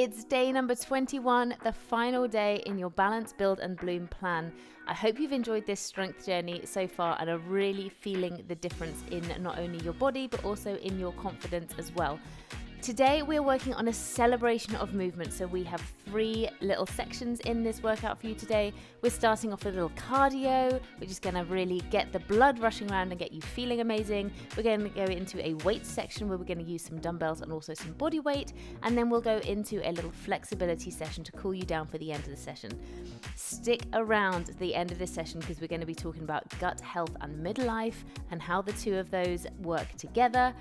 It's day number 21, the final day in your Balance, Build and Bloom plan. I hope you've enjoyed this strength journey so far and are really feeling the difference in not only your body, but also in your confidence as well. Today we're working on a celebration of movement. So we have 3 little sections in this workout for you today. We're starting off with a little cardio, which is going to really get the blood rushing around and get you feeling amazing. We're going to go into a weight section where we're going to use some dumbbells and also some body weight. And then we'll go into a little flexibility session to cool you down for the end of the session. Stick around at the end of this session because we're going to be talking about gut health and midlife and how the two of those work together.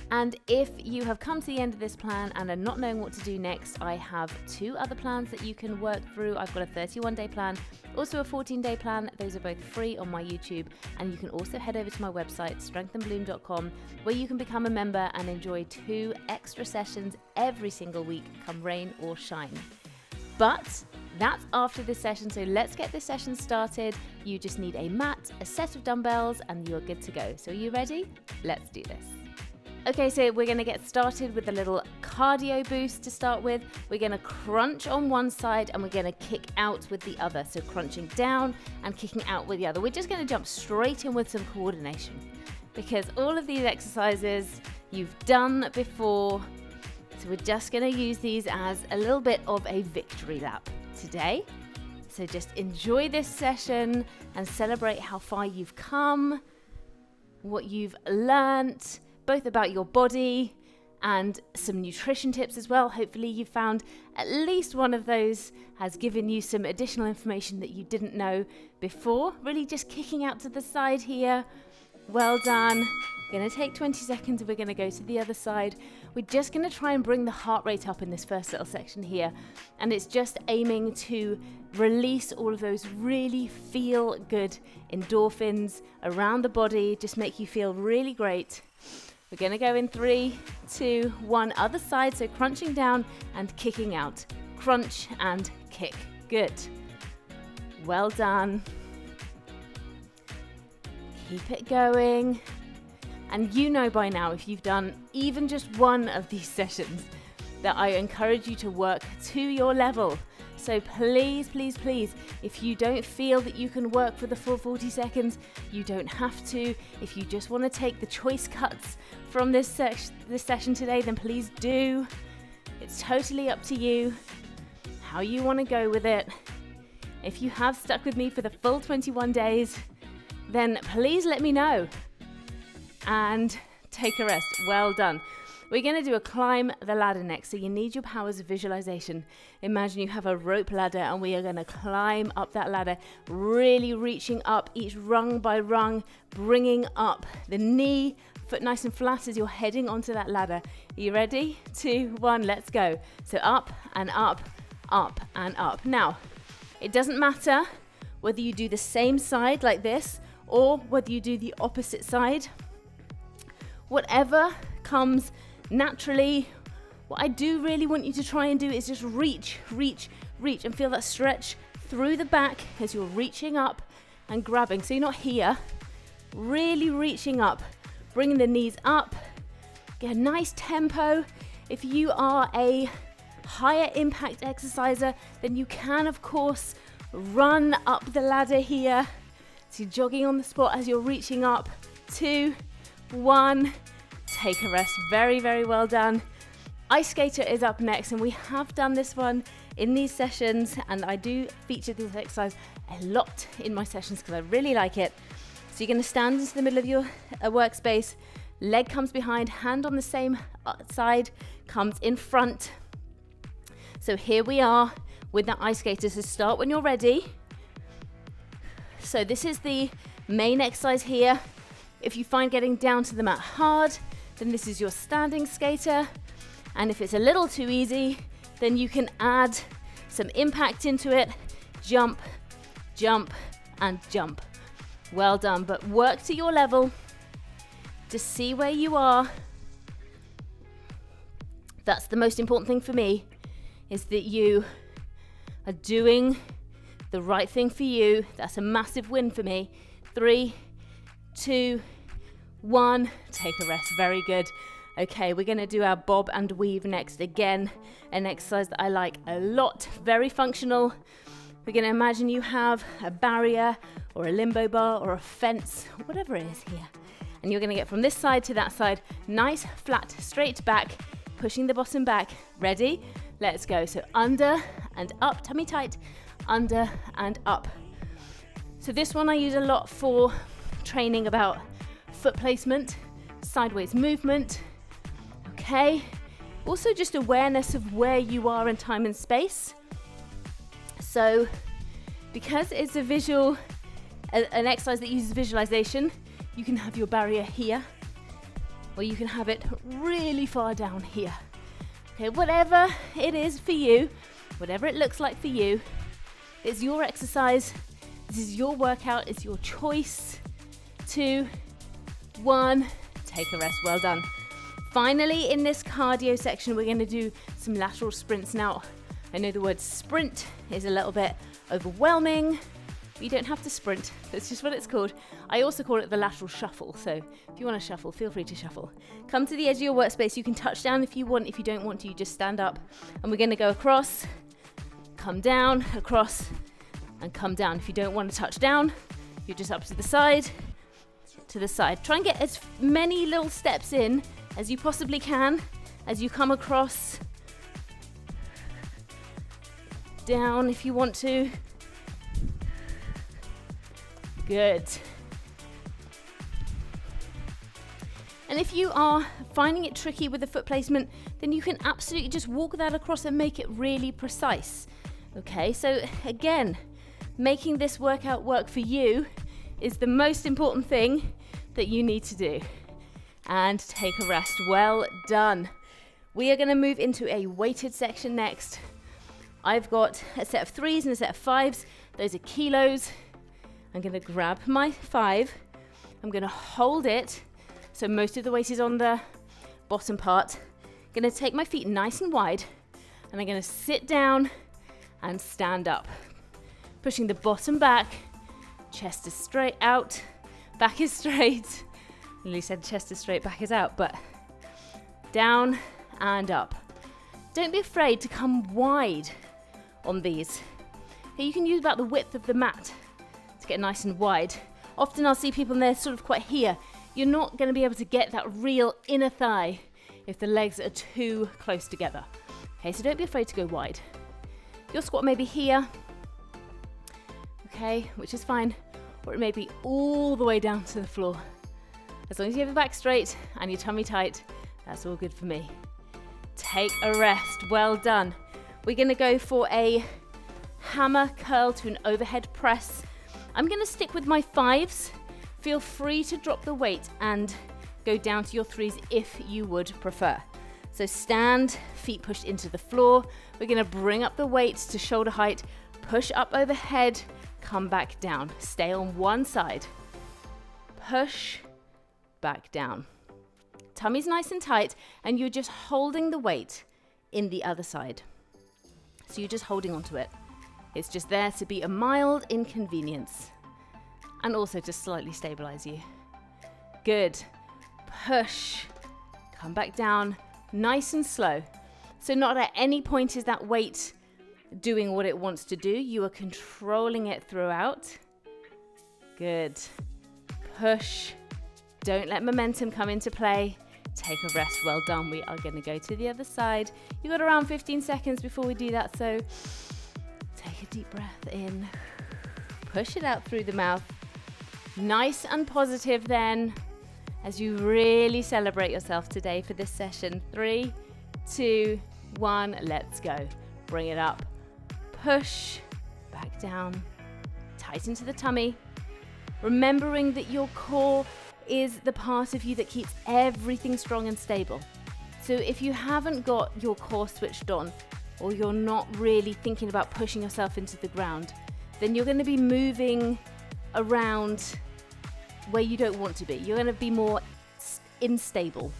And if you have come to the end of this plan and are not knowing what to do next, I have 2 other plans that you can work through. I've got a 31-day plan, also a 14-day plan. Those are both free on my YouTube. And you can also head over to my website, strengthandbloom.com, where you can become a member and enjoy 2 extra sessions every single week, come rain or shine. But that's after this session, so let's get this session started. You just need a mat, a set of dumbbells, and you're good to go. So are you ready? Let's do this. Okay, so we're going to get started with a little cardio boost to start with. We're going to crunch on one side and we're going to kick out with the other. So crunching down and kicking out with the other. We're just going to jump straight in with some coordination because all of these exercises you've done before. So we're just going to use these as a little bit of a victory lap today. So just enjoy this session and celebrate how far you've come, what you've learnt, both about your body and some nutrition tips as well. Hopefully you found at least one of those has given you some additional information that you didn't know before. Really just kicking out to the side here. Well done. We're going to take 20 seconds and we're going to go to the other side. We're just going to try and bring the heart rate up in this first little section here. And it's just aiming to release all of those really feel good endorphins around the body, just make you feel really great. We're going to go in 3, 2, 1, other side. So crunching down and kicking out. Crunch and kick. Good. Well done. Keep it going. And you know by now, if you've done even just one of these sessions, that I encourage you to work to your level. So please, please, please, if you don't feel that you can work for the full 40 seconds, you don't have to. If you just want to take the choice cuts from this session today, then please do. It's totally up to you how you want to go with it. If you have stuck with me for the full 21 days, then please let me know and take a rest. Well done. We're going to do a climb the ladder next. So you need your powers of visualization. Imagine you have a rope ladder and we are going to climb up that ladder, really reaching up each rung by rung, bringing up the knee, foot nice and flat as you're heading onto that ladder. Are you ready? 2, 1, let's go. So up and up, up and up. Now, it doesn't matter whether you do the same side like this or whether you do the opposite side. Whatever comes naturally, what I do really want you to try and do is just reach and feel that stretch through the back as you're reaching up and grabbing. So you're not here, really reaching up, bringing the knees up, get a nice tempo. If you are a higher impact exerciser, then you can of course run up the ladder here. So you're jogging on the spot as you're reaching up. 2, 1, take a rest. Very, very well done. Ice skater is up next, and we have done this one in these sessions, and I do feature this exercise a lot in my sessions because I really like it. So you're going to stand into the middle of your workspace, leg comes behind, hand on the same side comes in front. So here we are with that ice skater. So start when you're ready. So this is the main exercise here. If you find getting down to the mat hard, then this is your standing skater. And if it's a little too easy, then you can add some impact into it. Jump, jump, and jump. Well done, but work to your level. Just see where you are. That's the most important thing for me, is that you are doing the right thing for you. That's a massive win for me. 3, 2, 1, take a rest. Very good. Okay, we're going to do our bob and weave next. Again, an exercise that I like a lot, very functional. We're going to imagine you have a barrier or a limbo bar or a fence, whatever it is here. And you're going to get from this side to that side, nice, flat, straight back, pushing the bottom back. Ready? Let's go. So under and up, tummy tight, under and up. So this one I use a lot for training about foot placement, sideways movement. Okay. Also just awareness of where you are in time and space. So because it's an exercise that uses visualization, you can have your barrier here, or you can have it really far down here. Okay, whatever it is for you, whatever it looks like for you, it's your exercise, this is your workout, it's your choice. 2, 1, take a rest, well done. Finally, in this cardio section, we're going to do some lateral sprints. Now, I know the word sprint is a little bit overwhelming. You don't have to sprint, that's just what it's called. I also call it the lateral shuffle, so if you want to shuffle, feel free to shuffle. Come to the edge of your workspace, you can touch down if you want. If you don't want to, you just stand up. And we're going to go across, come down, across, and come down. If you don't want to touch down, you're just up to the side, to the side. Try and get as many little steps in as you possibly can as you come across, down if you want to. Good. And if you are finding it tricky with the foot placement, then you can absolutely just walk that across and make it really precise. Okay, so again, making this workout work for you is the most important thing that you need to do. And take a rest. Well done. We are going to move into a weighted section next. I've got a set of 3s and a set of 5s. Those are kilos. I'm going to grab my 5. I'm going to hold it so most of the weight is on the bottom part. I'm going to take my feet nice and wide, and I'm going to sit down and stand up. Pushing the bottom back, chest is straight out, back is straight. I nearly said chest is straight, back is out, but down and up. Don't be afraid to come wide on these. You can use about the width of the mat to get nice and wide. Often I'll see people and they're sort of quite here. You're not going to be able to get that real inner thigh if the legs are too close together. Okay, so don't be afraid to go wide. Your squat may be here, okay, which is fine, or it may be all the way down to the floor. As long as you have your back straight and your tummy tight, that's all good for me. Take a rest, well done. We're going to go for a hammer curl to an overhead press. I'm going to stick with my 5s. Feel free to drop the weight and go down to your 3s if you would prefer. So stand, feet pushed into the floor. We're going to bring up the weight to shoulder height, push up overhead, come back down. Stay on one side. Push, back down. Tummy's nice and tight, and you're just holding the weight in the other side. So you're just holding onto it. It's just there to be a mild inconvenience and also to slightly stabilize you. Good. Push. Come back down, nice and slow. So not at any point is that weight doing what it wants to do. You are controlling it throughout. Good. Push. Don't let momentum come into play. Take a rest. Well done. We are going to go to the other side. You've got around 15 seconds before we do that, so take a deep breath in. Push it out through the mouth. Nice and positive then, as you really celebrate yourself today for this session. 3, 2, 1, let's go. Bring it up. Push, back down. Tighten to the tummy. Remembering that your core is the part of you that keeps everything strong and stable. So if you haven't got your core switched on, or you're not really thinking about pushing yourself into the ground, then you're going to be moving around where you don't want to be. You're going to be more unstable,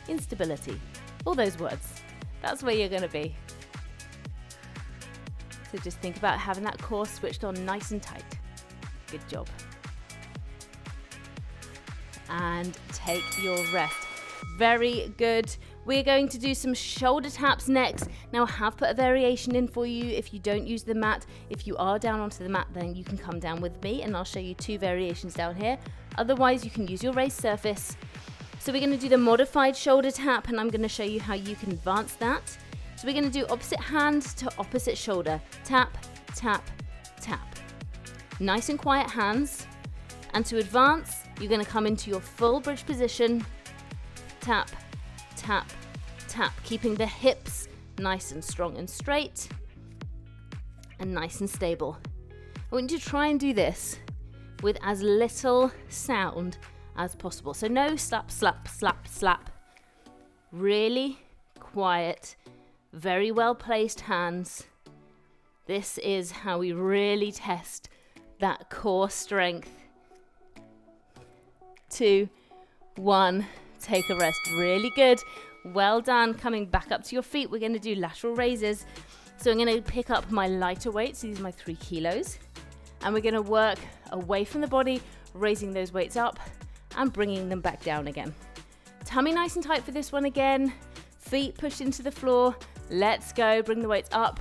instability, all those words. That's where you're going to be. So just think about having that core switched on nice and tight. Good job. And take your rest. Very good. We're going to do some shoulder taps next. Now I have put a variation in for you if you don't use the mat. If you are down onto the mat, then you can come down with me and I'll show you 2 variations down here. Otherwise, you can use your raised surface. So we're going to do the modified shoulder tap, and I'm going to show you how you can advance that. So we're going to do opposite hand to opposite shoulder. Tap, tap, tap. Nice and quiet hands. And to advance, you're going to come into your full bridge position. Tap, tap, tap, keeping the hips nice and strong and straight and nice and stable. I want you to try and do this with as little sound as possible. So no slap, slap, slap, slap. Really quiet, very well placed hands. This is how we really test that core strength. 2, 1. Take a rest. Really good. Well done. Coming back up to your feet, we're going to do lateral raises. So I'm going to pick up my lighter weights. These are my 3 kilos. And we're going to work away from the body, raising those weights up and bringing them back down again. Tummy nice and tight for this one again. Feet pushed into the floor. Let's go. Bring the weights up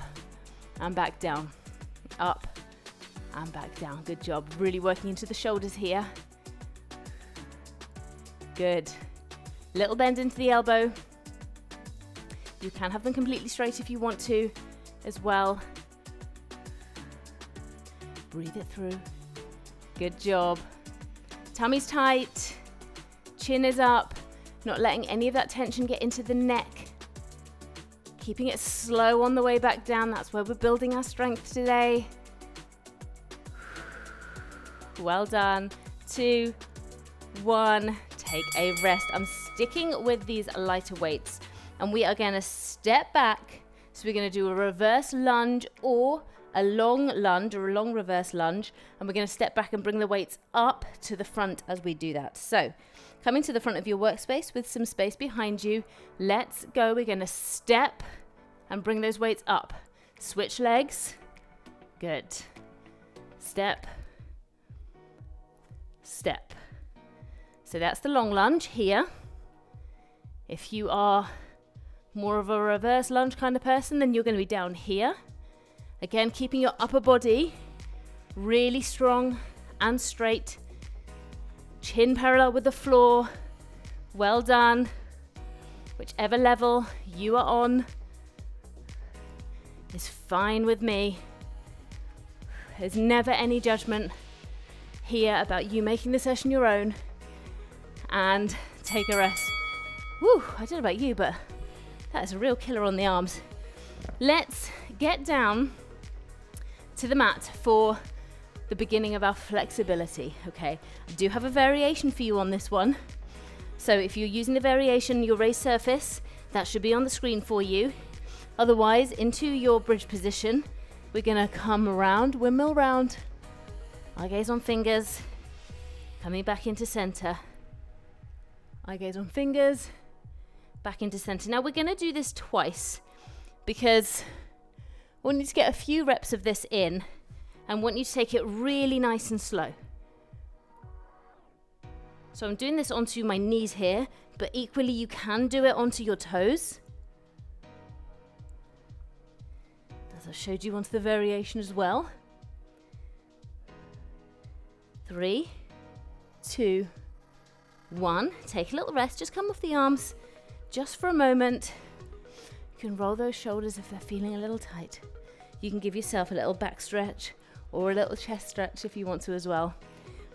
and back down. Up and back down. Good job. Really working into the shoulders here. Good. Little bend into the elbow. You can have them completely straight if you want to as well. Breathe it through. Good job. Tummy's tight. Chin is up. Not letting any of that tension get into the neck. Keeping it slow on the way back down. That's where we're building our strength today. Well done. 2, 1. Take a rest. I'm sticking with these lighter weights and we are going to step back. So we're going to do a reverse lunge or a long lunge or a long reverse lunge, and we're going to step back and bring the weights up to the front as we do that. So coming to the front of your workspace with some space behind you, let's go. We're going to step and bring those weights up. Switch legs. Good. Step, step. So that's the long lunge here. If you are more of a reverse lunge kind of person, then you're going to be down here. Again, keeping your upper body really strong and straight. Chin parallel with the floor. Well done. Whichever level you are on is fine with me. There's never any judgment here about you making the session your own. And take a rest. Woo, I don't know about you, but that is a real killer on the arms. Let's get down to the mat for the beginning of our flexibility. Okay, I do have a variation for you on this one. So if you're using the variation, your raised surface, that should be on the screen for you. Otherwise, into your bridge position, we're gonna come around, windmill round, eye gaze on fingers, coming back into center. Eye gaze on fingers, back into center. Now we're going to do this twice because I want you to get a few reps of this in and want you to take it really nice and slow. So I'm doing this onto my knees here, but equally you can do it onto your toes. As I showed you onto the variation as well. 3, 2, 1. Take a little rest. Just come off the arms just for a moment. You can roll those shoulders if they're feeling a little tight. You can give yourself a little back stretch or a little chest stretch if you want to as well.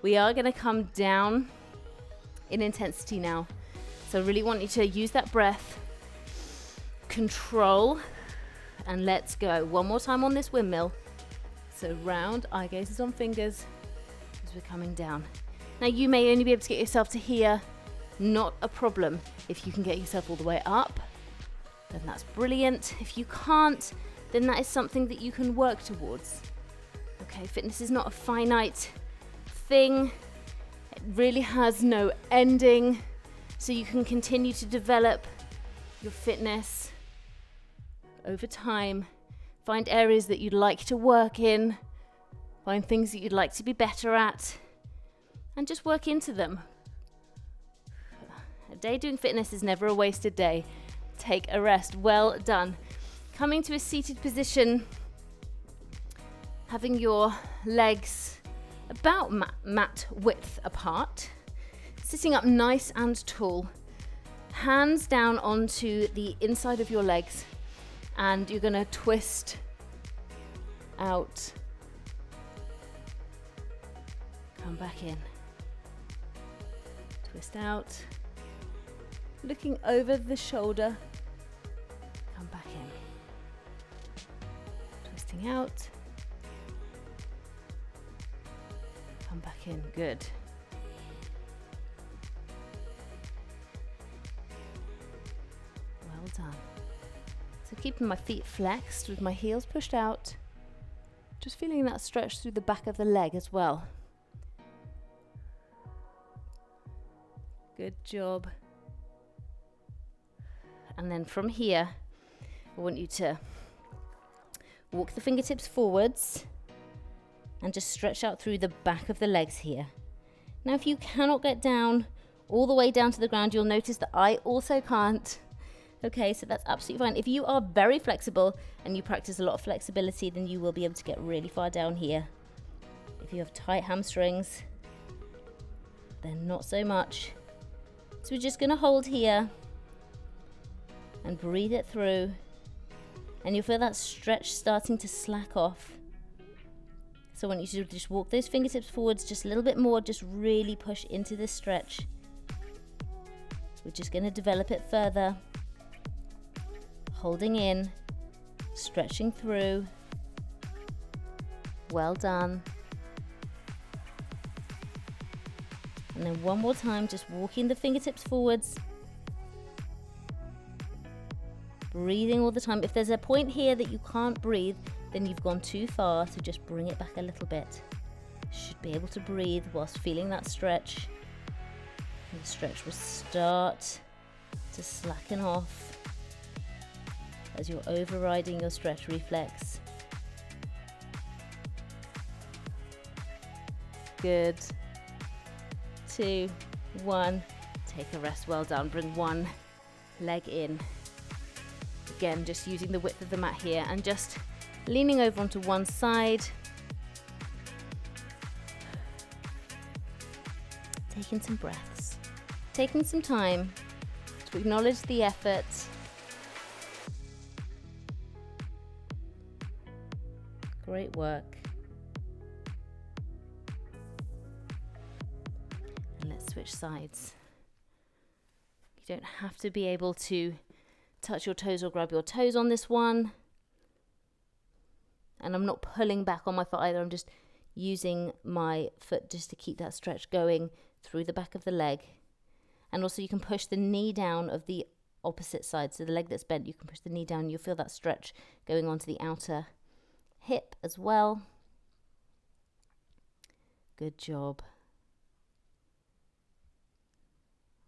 We are going to come down in intensity now. So I really want you to use that breath, control, and let's go. One more time on this windmill. So round, eye gazes on fingers as we're coming down. Now you may only be able to get yourself to here, not a problem. If you can get yourself all the way up, then that's brilliant. If you can't, then that is something that you can work towards. Okay, fitness is not a finite thing. It really has no ending. So you can continue to develop your fitness over time. Find areas that you'd like to work in. Find things that you'd like to be better at. And just work into them. day. Doing fitness is never a wasted day. Take a rest. Well done. Coming to a seated position, having your legs about mat width apart, sitting up nice and tall, hands down onto the inside of your legs, and you're going to twist out, come back in, twist out, looking over the shoulder, come back in, twisting out, come back in. Good. Well done. So keeping my feet flexed with my heels pushed out, just feeling that stretch through the back of the leg as well. Good job. And then from here, I want you to walk the fingertips forwards and just stretch out through the back of the legs here. Now, if you cannot get down all the way down to the ground, you'll notice that I also can't. Okay, so that's absolutely fine. If you are very flexible and you practice a lot of flexibility, then you will be able to get really far down here. If you have tight hamstrings, then not so much. So we're just going to hold here and breathe it through. And you'll feel that stretch starting to slack off. So I want you to just walk those fingertips forwards just a little bit more, just really push into this stretch. We're just going to develop it further. Holding in, stretching through. Well done. And then one more time, just walking the fingertips forwards. Breathing all the time. If there's a point here that you can't breathe, then you've gone too far, so just bring it back a little bit. Should be able to breathe whilst feeling that stretch. And the stretch will start to slacken off as you're overriding your stretch reflex. Good. 2, 1. Take a rest. Well done. Bring one leg in. Again, just using the width of the mat here and just leaning over onto one side. Taking some breaths. Taking some time to acknowledge the effort. Great work. And let's switch sides. You don't have to be able to touch your toes or grab your toes on this one. And I'm not pulling back on my foot either. I'm just using my foot just to keep that stretch going through the back of the leg. And also you can push the knee down of the opposite side. So the leg that's bent, you can push the knee down. You'll feel that stretch going onto the outer hip as well. Good job.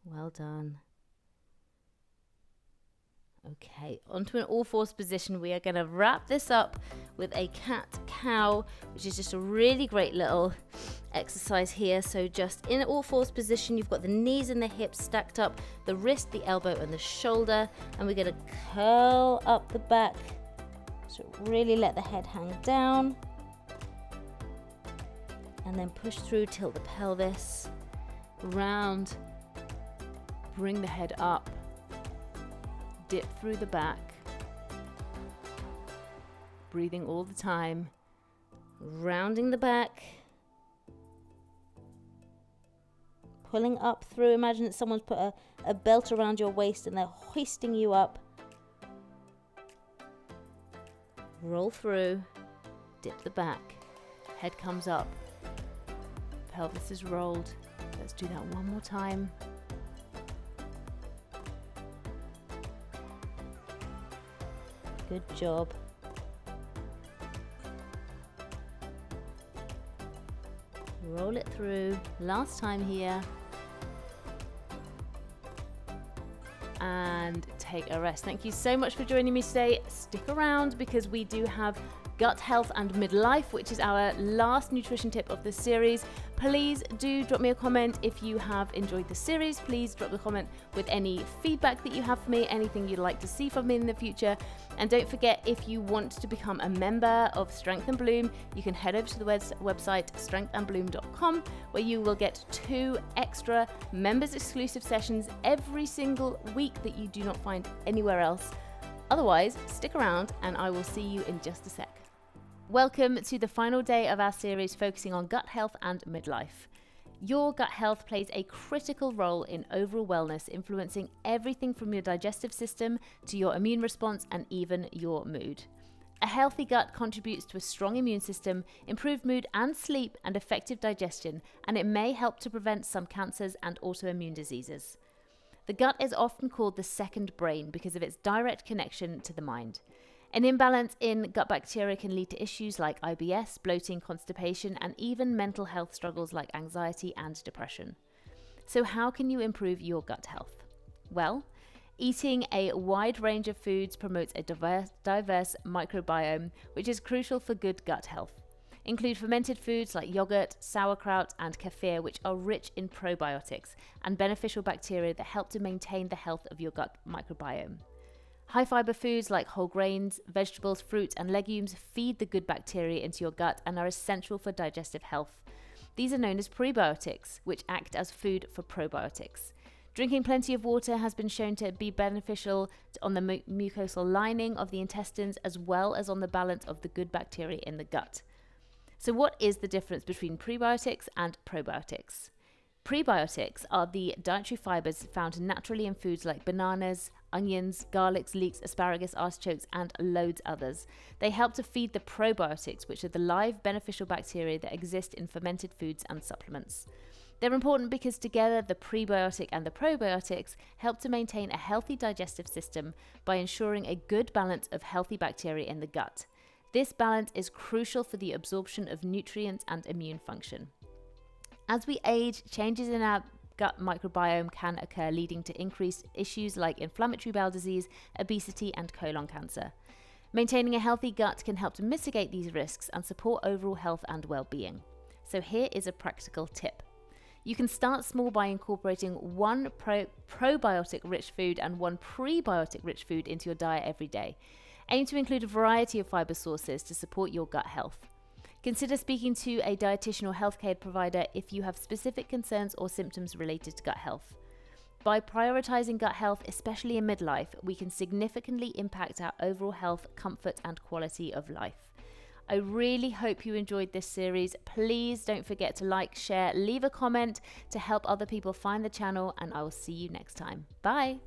Well done. Okay, onto an all fours position. We are going to wrap this up with a cat-cow, which is just a really great little exercise here. So just in all fours position, you've got the knees and the hips stacked up, the wrist, the elbow and the shoulder, and we're going to curl up the back. So really let the head hang down. And then push through, tilt the pelvis, round, bring the head up. Dip through the back, breathing all the time, rounding the back, pulling up through. Imagine that someone's put a belt around your waist and they're hoisting you up. Roll through, dip the back, head comes up, pelvis is rolled. Let's do that one more time. Good job. Roll it through. Last time here. And take a rest. Thank you so much for joining me today. Stick around because we do have gut health and midlife, which is our last nutrition tip of this series. Please do drop me a comment if you have enjoyed the series. Please drop a comment with any feedback that you have for me, anything you'd like to see from me in the future. And don't forget, if you want to become a member of Strength and Bloom, you can head over to the website strengthandbloom.com, where you will get 2 extra members exclusive sessions every single week that you do not find anywhere else. Otherwise, stick around and I will see you in just a sec. Welcome to the final day of our series focusing on gut health and midlife. Your gut health plays a critical role in overall wellness, influencing everything from your digestive system to your immune response and even your mood. A healthy gut contributes to a strong immune system, improved mood and sleep, and effective digestion, and it may help to prevent some cancers and autoimmune diseases. The gut is often called the second brain because of its direct connection to the mind. An imbalance in gut bacteria can lead to issues like IBS, bloating, constipation, and even mental health struggles like anxiety and depression. So how can you improve your gut health? Well, eating a wide range of foods promotes a diverse microbiome, which is crucial for good gut health. Include fermented foods like yogurt, sauerkraut, and kefir, which are rich in probiotics and beneficial bacteria that help to maintain the health of your gut microbiome. High fiber foods like whole grains, vegetables, fruits, and legumes feed the good bacteria into your gut and are essential for digestive health. These are known as prebiotics, which act as food for probiotics. Drinking plenty of water has been shown to be beneficial on the mucosal lining of the intestines, as well as on the balance of the good bacteria in the gut. So what is the difference between prebiotics and probiotics? Prebiotics are the dietary fibers found naturally in foods like bananas, onions, garlics, leeks, asparagus, artichokes, and loads others. They help to feed the probiotics, which are the live beneficial bacteria that exist in fermented foods and supplements. They're important because together the prebiotic and the probiotics help to maintain a healthy digestive system by ensuring a good balance of healthy bacteria in the gut. This balance is crucial for the absorption of nutrients and immune function. As we age, changes in our gut microbiome can occur, leading to increased issues like inflammatory bowel disease, obesity, and colon cancer. Maintaining a healthy gut can help to mitigate these risks and support overall health and well-being. So here is a practical tip. You can start small by incorporating one probiotic-rich food and one prebiotic-rich food into your diet every day. Aim to include a variety of fiber sources to support your gut health. Consider speaking to a dietitian or healthcare provider if you have specific concerns or symptoms related to gut health. By prioritizing gut health, especially in midlife, we can significantly impact our overall health, comfort, and quality of life. I really hope you enjoyed this series. Please don't forget to like, share, leave a comment to help other people find the channel, and I will see you next time. Bye.